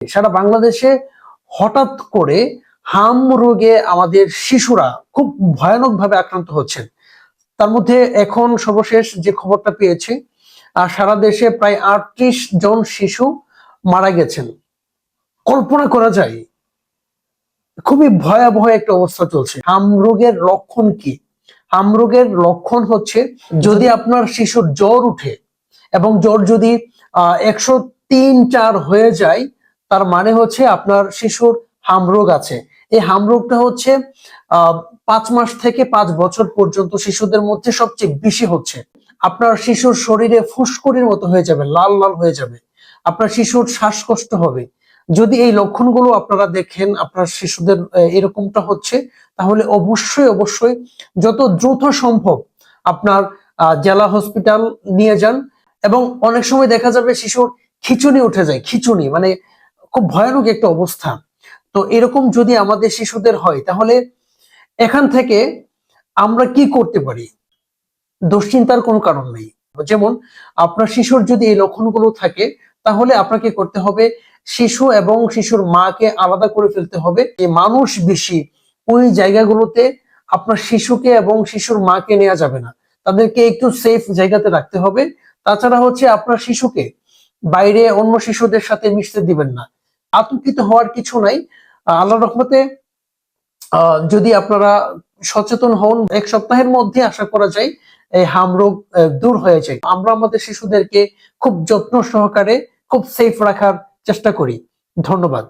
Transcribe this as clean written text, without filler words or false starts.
সারা বাংলাদেশে হঠাৎ করে হাম রোগে আমাদের শিশুরা খুব ভয়ানক ভাবে আক্রান্ত হচ্ছেন। তার মধ্যে এখন সর্বশেষ যে খবরটা পেয়েছি, সারা দেশে প্রায় ৩৮ জন শিশু মারা গেছেন। কল্পনা করা যায়, খুবই ভয়াবহ একটা অবস্থা চলছে। হাম রোগের লক্ষণ কি? হাম রোগের লক্ষণ হচ্ছে যদি আপনার শিশুর জ্বর উঠে এবং জ্বর যদি ১০৩-৪ হয়ে যায়, তার মানে হচ্ছে আপনার শিশুর হামরোগ আছে। এই হামরোগটা হচ্ছে ৫ মাস থেকে ৫ বছর পর্যন্ত শিশুদের মধ্যে সবচেয়ে বেশি হচ্ছে। আপনার শিশুর শরীরে ফুসকুড়ির মতো হয়ে যাবে, লাল লাল হয়ে যাবে, আপনার শিশুর শ্বাসকষ্ট হবে। যদি এই লক্ষণগুলো আপনারা দেখেন আপনার শিশুদের এরকমটা হচ্ছে, তাহলে অবশ্যই অবশ্যই যত দ্রুত সম্ভব আপনার জেলা হসপিটাল নিয়ে যান। এবং অনেক সময় দেখা যাবে শিশুর খিঁচুনি উঠে যায়, খিঁচুনি মানে খুব ভয়ানক একটা অবস্থা। তো এরকম যদি আমাদের শিশুদের হয়, তাহলে এখান থেকে আমরা কি করতে পারি? দুশ্চিন্তার কোনো কারণ নেই। যেমন আপনার শিশুর যদি এই লক্ষণগুলো থাকে, তাহলে আপনাকে করতে হবে শিশু এবং শিশুর মাকে আলাদা করে ফেলতে হবে। এই মানুষ বেশি ওই জায়গাগুলোতে আপনার শিশুকে এবং শিশুর মাকে নেওয়া যাবে না, তাদেরকে একটু সেফ জায়গাতে রাখতে হবে। তাছাড়া হচ্ছে আপনার শিশুকে বাইরে অন্য শিশুদের সাথে মিশতে দিবেন না। আতঙ্কিত হওয়ার কিছু নাই, আল্লাহর রহমতে যদি আপনারা সচেতন হন, ১ সপ্তাহের মধ্যে আশা করা যায় এই হামরোগ দূর হয়ে যায়। আমরা আমাদের শিশুদেরকে খুব যত্ন সহকারে খুব সেফ রাখার চেষ্টা করি। ধন্যবাদ।